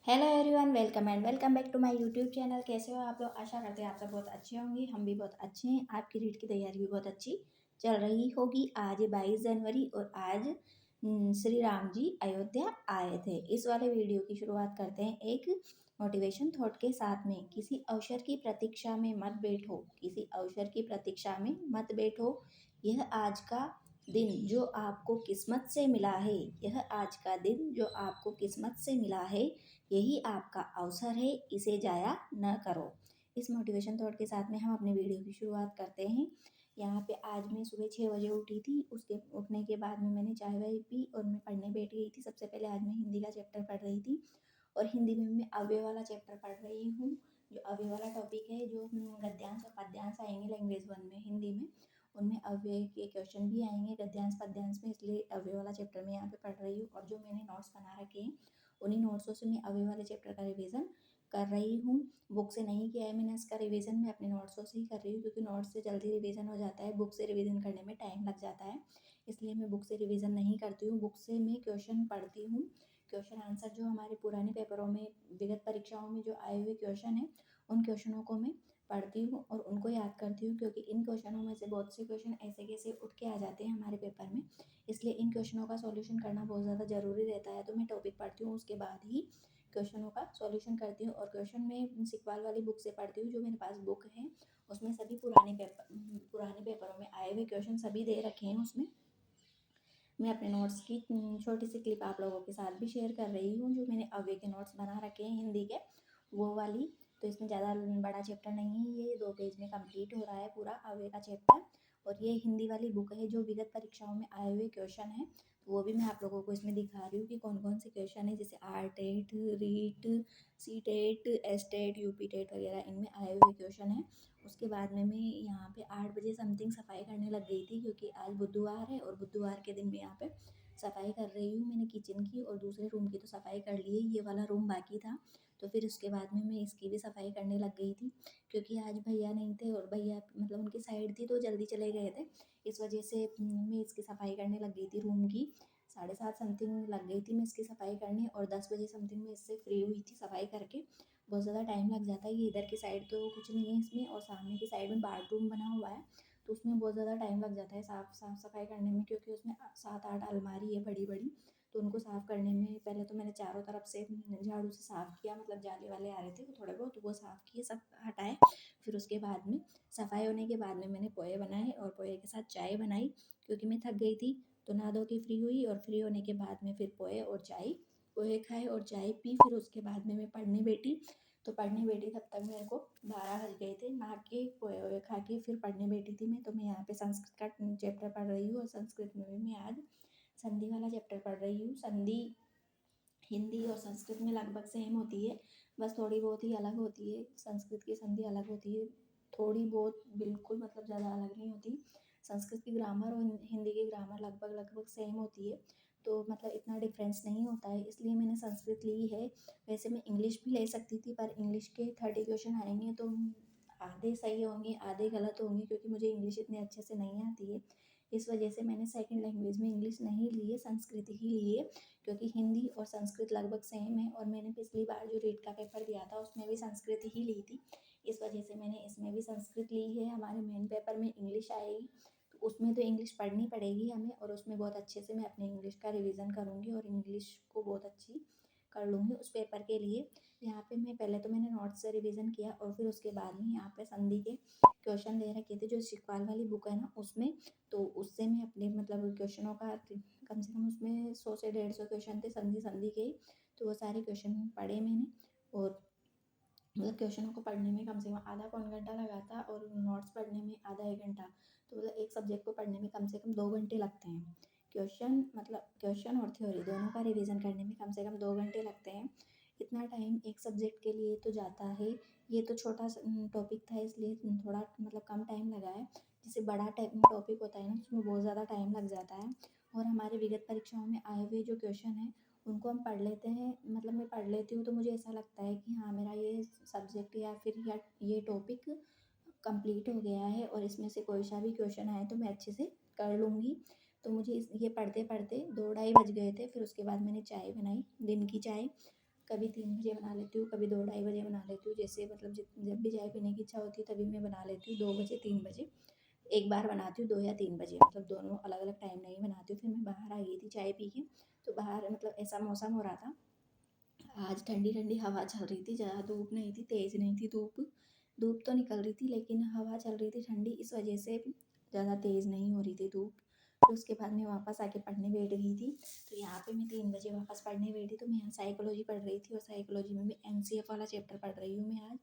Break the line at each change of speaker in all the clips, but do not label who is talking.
Hello everyone, welcome and welcome back to my YouTube channel. कैसे हो आप लोग? आशा करते हैं आप सब बहुत अच्छे होंगे। हम भी बहुत अच्छे हैं। आपकी रीड की तैयारी भी बहुत अच्छी चल रही होगी। आज है 22 जनवरी और आज श्री राम जी अयोध्या आए थे। इस वाले वीडियो की शुरुआत करते हैं एक मोटिवेशन थॉट के साथ में। किसी अवसर की प्रतीक्षा में मत बैठो, किसी अवसर की प्रतीक्षा में मत बैठो। यह आज का दिन जो आपको किस्मत से मिला है, यह आज का दिन जो आपको किस्मत से मिला है, यही आपका अवसर है, इसे जाया न करो। इस मोटिवेशन थॉट के साथ में हम अपने वीडियो की शुरुआत करते हैं। यहाँ पे आज मैं सुबह 6 बजे उठी थी। उसके उठने के बाद में मैंने चाय वाय पी और मैं पढ़ने बैठ गई थी। सबसे पहले आज मैं हिंदी का चैप्टर पढ़ रही थी और हिंदी में मैं अव्यय वाला चैप्टर पढ़ रही हूँ। जो अव्यय वाला टॉपिक है, जो गद्यांश और पद्यांश आएंगे लैंग्वेज 1 में हिंदी में, उनमें अव्यय के क्वेश्चन भी आएंगे गद्यांश पद्यांश में, इसलिए अव्यय वाला चैप्टर मैं यहाँ पे पढ़ रही हूँ। और जो मैंने नोट्स बना रखे हैं, उन्हीं नोट्सों से मैं अव्यय वाले चैप्टर का रिवीजन कर रही हूँ। बुक से नहीं किया है मैंने इसका रिवीजन, मैं अपने नोट्सों से ही कर रही हूँ, क्योंकि नोट्स से जल्दी रिवीजन हो जाता है, बुक से रिवीजन करने में टाइम लग जाता है। इसलिए मैं बुक से रिवीजन नहीं करती हूँ। बुक से मैं क्वेश्चन पढ़ती हूँ। क्वेश्चन आंसर जो हमारे पुराने पेपरों में, विगत परीक्षाओं में जो आए हुए क्वेश्चन हैं, उन क्वेश्चनों को मैं पढ़ती हूँ और उनको याद करती हूँ, क्योंकि इन क्वेश्चनों में से बहुत से क्वेश्चन ऐसे कैसे उठ के आ जाते हैं हमारे पेपर में। इसलिए इन क्वेश्चनों का सॉल्यूशन करना बहुत ज़्यादा ज़रूरी रहता है। तो मैं टॉपिक पढ़ती हूँ, उसके बाद ही क्वेश्चनों का सॉल्यूशन करती हूँ। और क्वेश्चन मैं सिकवाल वाली बुक से पढ़ती हूँ। जो मेरे पास बुक है उसमें सभी पुराने पेपरों में आए हुए क्वेश्चन सभी दे रखे हैं। उसमें मैं अपने नोट्स की छोटी सी क्लिप आप लोगों के साथ भी शेयर कर रही हूँ। जो मैंने अव्यय के नोट्स बना रखे हैं हिंदी के, वो वाली। तो इसमें ज़्यादा बड़ा चैप्टर नहीं है, ये 2 पेज में कंप्लीट हो रहा है पूरा अव्यय का चैप्टर। और ये हिंदी वाली बुक है जो विगत परीक्षाओं में आए हुए क्वेश्चन है, तो वो भी मैं आप लोगों को इसमें दिखा रही हूँ कि कौन कौन से क्वेश्चन है। जैसे RTET, REET, CTET, STET, UPTET वगैरह इनमें आए हुए क्वेश्चन है। उसके बाद में मैं यहाँ पे 8 बजे समथिंग सफाई करने लग गई थी, क्योंकि आज बुधवार है और बुधवार के दिन मैं यहाँ पे सफाई कर रही हूँ। मैंने किचन की और दूसरे रूम की तो सफाई कर ली है, ये वाला रूम बाकी था। तो फिर उसके बाद में मैं इसकी भी सफाई करने लग गई थी, क्योंकि आज भैया नहीं थे और भैया मतलब उनकी साइड थी तो जल्दी चले गए थे। इस वजह से मैं इसकी सफाई करने लग गई थी रूम की। 7:30 समथिंग लग गई थी मैं इसकी सफाई करने, और 10 बजे समथिंग मैं इससे फ्री हुई थी सफाई करके। बहुत ज़्यादा टाइम लग जाता है। ये इधर की साइड तो कुछ नहीं है इसमें, और सामने की साइड में बाथरूम बना हुआ है, तो उसमें बहुत ज़्यादा टाइम लग जाता है साफ़ सफाई करने में, क्योंकि उसमें 7-8 अलमारी है बड़ी बड़ी। तो उनको साफ़ करने में पहले तो मैंने चारों तरफ से झाड़ू से साफ़ किया, मतलब जाले वाले आ रहे थे वो थोड़े बहुत, वो साफ़ किए, सब हटाए। फिर उसके बाद में सफाई होने के बाद में मैंने पोहे बनाए और पोहे के साथ चाय बनाई, क्योंकि मैं थक गई थी। तो नहा धो के फ्री हुई और फ्री होने के बाद में फिर पोहे खाए और चाय पी। फिर उसके बाद में मैं पढ़ने बैठी। तो पढ़ने बैठी तब तक मेरे को 12 बज गए थे। नहा के पोहे वोहे खा के फिर पढ़ने बैठी थी मैं। तो मैं यहाँ पे संस्कृत का चैप्टर पढ़ रही हूँ, और संस्कृत में भी मैं आज संधि वाला चैप्टर पढ़ रही हूँ। संधि हिंदी और संस्कृत में लगभग सेम होती है, बस थोड़ी बहुत ही अलग होती है। संस्कृत की संधि अलग होती है थोड़ी बहुत, बिल्कुल मतलब ज़्यादा अलग नहीं होती। संस्कृत की ग्रामर और हिंदी की ग्रामर लगभग लगभग सेम होती है, तो मतलब इतना डिफरेंस नहीं होता है, इसलिए मैंने संस्कृत ली है। वैसे मैं इंग्लिश भी ले सकती थी, पर इंग्लिश के 30 क्वेश्चन आएंगे तो आधे सही होंगे आधे गलत होंगे, क्योंकि मुझे इंग्लिश इतने अच्छे से नहीं आती है। इस वजह से मैंने सेकंड लैंग्वेज में इंग्लिश नहीं ली है, संस्कृत ही ली है, क्योंकि हिंदी और संस्कृत लगभग सेम है। और मैंने पिछली बार जो रीट का पेपर दिया था उसमें भी संस्कृत ही ली थी, इस वजह से मैंने इसमें भी संस्कृत ली है। हमारे मेन पेपर में इंग्लिश आएगी, तो उसमें तो इंग्लिश पढ़नी पड़ेगी हमें, और उसमें बहुत अच्छे से मैं अपने इंग्लिश का रिवीजन करूँगी और इंग्लिश को बहुत अच्छी कर लूँगी उस पेपर के लिए। यहाँ पे मैं पहले तो मैंने नोट्स से रिवीजन किया, और फिर उसके बाद में यहाँ पे संधि के क्वेश्चन दे रखे थे जो शिकवाल वाली बुक है ना उसमें, तो उससे मैं अपने मतलब क्वेश्चनों का कम से कम उसमें 100 से 150 क्वेश्चन थे संधि संधि के ही। तो वो सारे क्वेश्चन पढ़े मैंने, और मतलब क्वेश्चनों को पढ़ने में कम से कम आधा पौन घंटा लगा था, और नोट्स पढ़ने में आधा 1 घंटा। तो मतलब एक सब्जेक्ट को पढ़ने में कम से कम 2 घंटे लगते हैं। क्वेश्चन और थ्योरी दोनों का रिवीजन करने में कम से कम 2 घंटे लगते हैं। इतना टाइम एक सब्जेक्ट के लिए तो जाता है। ये तो छोटा टॉपिक था, इसलिए थोड़ा मतलब कम टाइम लगा है। जैसे बड़ा टॉपिक होता है ना, उसमें बहुत ज़्यादा टाइम लग जाता है। और हमारे विगत परीक्षाओं में आए हुए जो क्वेश्चन हैं उनको हम पढ़ लेते हैं, मतलब मैं पढ़ लेती हूँ, तो मुझे ऐसा लगता है कि हाँ मेरा ये सब्जेक्ट या ये टॉपिक कंप्लीट हो गया है, और इसमें से कोई सा भी क्वेश्चन आए तो मैं अच्छे से कर लूँगी। तो मुझे ये पढ़ते पढ़ते 2 ढाई बज गए थे। फिर उसके बाद मैंने चाय बनाई, दिन की चाय। कभी 3 बजे बना लेती हूँ, कभी 2 ढाई बजे बना लेती हूँ। जैसे मतलब जब भी चाय पीने की इच्छा होती है तभी मैं बना लेती हूँ, 2 बजे 3 बजे। एक बार बनाती हूँ 2 या 3 बजे, मतलब दोनों अलग-अलग टाइम नहीं बनाती हूँ। फिर मैं बाहर आई थी चाय पी के, तो बाहर मतलब ऐसा मौसम हो रहा था, आज ठंडी-ठंडी हवा चल रही थी, ज़्यादा धूप नहीं थी, तेज़ नहीं थी धूप। धूप तो निकल रही थी लेकिन हवा चल रही थी ठंडी, इस वजह से ज़्यादा तेज़ नहीं हो रही थी धूप। फिर उसके बाद मैं वापस आके पढ़ने बैठ गई थी। तो यहाँ पे मैं 3 बजे वापस पढ़ने बैठी, तो मैं यहाँ साइकोलॉजी पढ़ रही थी और साइकोलॉजी में भी एनसीएफ वाला चैप्टर पढ़ रही हूँ मैं आज।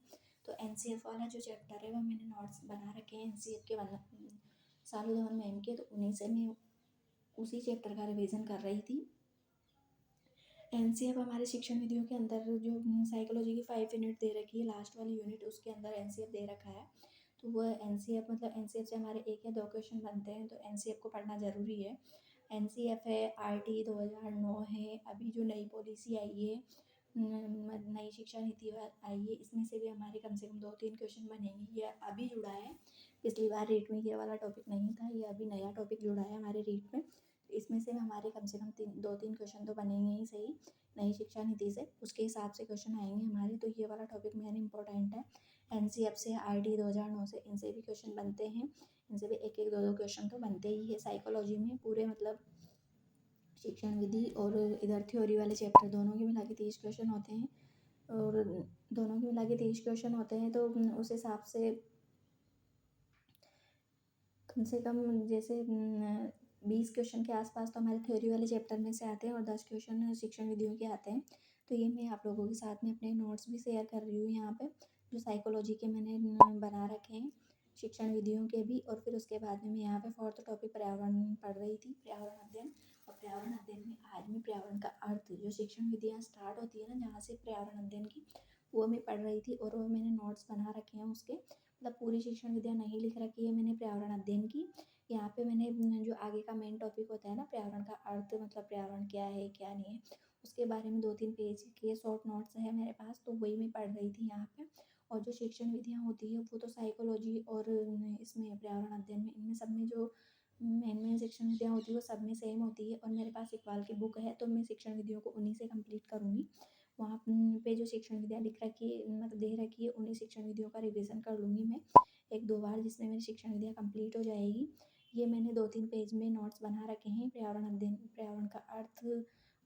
तो एनसीएफ वाला जो चैप्टर है वो मैंने नोट्स बना रखे हैं एनसीएफ के शालू धवन मैम के, तो उन्हीं से मैं उसी चैप्टर का रिवीजन कर रही थी। एनसीएफ हमारे शिक्षण विधियों के अंदर जो साइकोलॉजी की 5 यूनिट दे रखी है, लास्ट वाली यूनिट उसके अंदर एनसीएफ दे रखा है। तो वह एनसीएफ मतलब एनसीएफ से हमारे 1 या 2 क्वेश्चन बनते हैं, तो एनसीएफ को पढ़ना ज़रूरी है। एनसीएफ है, आरटी 2009 है, अभी जो नई पॉलिसी आई है, नई शिक्षा नीति आई है, इसमें से भी हमारे कम से कम 2-3 क्वेश्चन बनेंगे। ये अभी जुड़ा है, पिछली बार रीट में ये वाला टॉपिक नहीं था, ये अभी नया टॉपिक जुड़ा है हमारे रीट में। इसमें से हमारे कम से कम 2-3 क्वेश्चन तो बनेंगे ही सही, नई शिक्षा नीति से, उसके हिसाब से क्वेश्चन आएंगे हमारे। तो ये वाला टॉपिक मेन इंपॉर्टेंट है। एनसीएफ से, आरटी 2009 से, इनसे भी क्वेश्चन बनते हैं, इनसे भी 1-1 2-2 क्वेश्चन तो बनते ही है साइकोलॉजी में। पूरे मतलब शिक्षण विधि और इधर थ्योरी वाले चैप्टर दोनों के मिला के 30 क्वेश्चन होते हैं, और दोनों के मिला के 30 क्वेश्चन होते हैं। तो उस हिसाब से कम से कम जैसे 20 क्वेश्चन के आसपास तो हमारे थ्योरी वाले चैप्टर में से आते हैं और 10 क्वेश्चन शिक्षण विधियों के आते हैं। तो ये मैं आप लोगों के साथ में अपने नोट्स भी शेयर कर रही हूँ यहाँ पे, जो साइकोलॉजी के मैंने बना रखे हैं, शिक्षण विधियों के भी। और फिर उसके बाद में मैं यहाँ पे 4th टॉपिक पर्यावरण पढ़ रही थी, पर्यावरण अध्ययन। और पर्यावरण अध्ययन में आज मैं पर्यावरण का अर्थ, जो शिक्षण विधियाँ स्टार्ट होती है ना जहाँ से पर्यावरण अध्ययन की, वो मैं पढ़ रही थी और वो मैंने नोट्स बना रखे हैं उसके। मतलब पूरी शिक्षण विधियाँ नहीं लिख रखी है मैंने पर्यावरण अध्ययन की। यहाँ पे मैंने जो आगे का मेन टॉपिक होता है ना पर्यावरण का अर्थ, मतलब पर्यावरण क्या है क्या नहीं है, उसके बारे में 2-3 पेज के शॉर्ट नोट्स है मेरे पास, तो वही मैं पढ़ रही थी यहाँ पे। और जो शिक्षण विधियाँ होती है वो तो साइकोलॉजी और इसमें पर्यावरण अध्ययन में, इनमें सब में जो मेन शिक्षण विधियाँ होती है वो सब में सेम होती है। और मेरे पास इकबाल की बुक है, तो मैं शिक्षण विधियों को उन्हीं से कंप्लीट करूँगी। वहाँ पे जो शिक्षण विधियाँ लिख रखी है, मतलब दे रखी है, उन्हीं शिक्षण विधियों का रिवीजन कर लूँगी मैं 1-2 बार, जिसमें मेरी शिक्षण विधियाँ कंप्लीट हो जाएगी। ये मैंने 2-3 पेज में नोट्स बना रखे हैं, पर्यावरण अध्ययन, पर्यावरण का अर्थ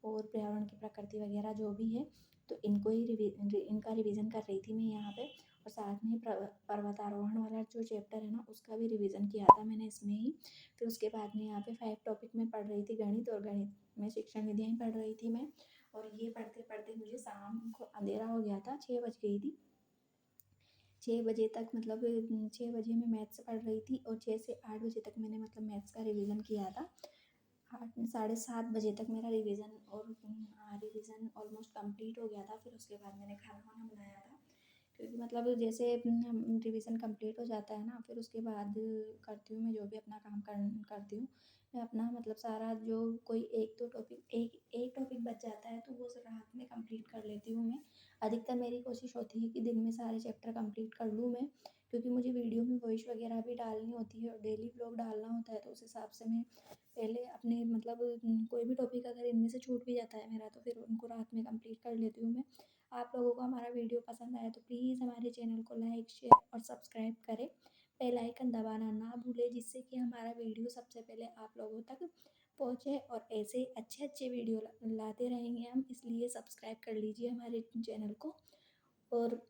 और पर्यावरण की प्रकृति वगैरह जो भी है, तो इनको ही इनका रिवीजन कर रही थी मैं यहाँ पे। और साथ में पर्वतारोहण वाला जो चैप्टर है ना, उसका भी रिवीजन किया था मैंने इसमें ही। फिर उसके बाद में यहाँ पे 5 टॉपिक में पढ़ रही थी गणित, और गणित में शिक्षण विधियाँ ही पढ़ रही थी मैं। और ये पढ़ते पढ़ते मुझे शाम को अंधेरा हो गया था, 6 बज गई थी। 6 बजे तक मतलब 6 बजे मैं मैथ्स पढ़ रही थी, और 6 से 8 बजे तक मैंने मतलब मैथ्स का रिवीजन किया था। 8 साढ़े 7 बजे तक मेरा रिवीजन और रिवीजन ऑलमोस्ट कंप्लीट हो गया था। फिर उसके बाद मैंने खाना वाना बनाया था, क्योंकि मतलब जैसे रिवीजन कंप्लीट हो जाता है ना, फिर उसके बाद करती हूँ मैं जो भी अपना काम करती हूँ मैं अपना, मतलब सारा जो कोई 1-2 टॉपिक, एक एक टॉपिक बच जाता है तो वो रात में कंप्लीट कर लेती हूँ मैं। अधिकतर मेरी कोशिश होती है कि दिन में सारे चैप्टर कंप्लीट कर लूँ मैं, क्योंकि मुझे वीडियो में वॉइस वगैरह भी डालनी होती है और डेली ब्लॉग डालना होता है। तो उस हिसाब से मैं पहले अपने मतलब कोई भी टॉपिक अगर इनमें से छूट भी जाता है मेरा, तो फिर उनको रात में कंप्लीट कर लेती हूँ मैं। आप लोगों को हमारा वीडियो पसंद आए तो प्लीज़ हमारे चैनल को लाइक, शेयर और सब्सक्राइब करें। बेल आइकन दबाना ना भूलें, जिससे कि हमारा वीडियो सबसे पहले आप लोगों तक पहुँचे। और ऐसे अच्छे अच्छे वीडियो लाते रहेंगे हम, इसलिए सब्सक्राइब कर लीजिए हमारे चैनल को। और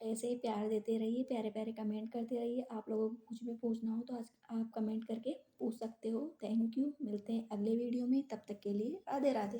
ऐसे ही प्यार देते रहिए, प्यारे प्यारे कमेंट करते रहिए। आप लोगों को कुछ भी पूछना हो तो आप कमेंट करके पूछ सकते हो। थैंक यू, मिलते हैं अगले वीडियो में, तब तक के लिए राधे राधे।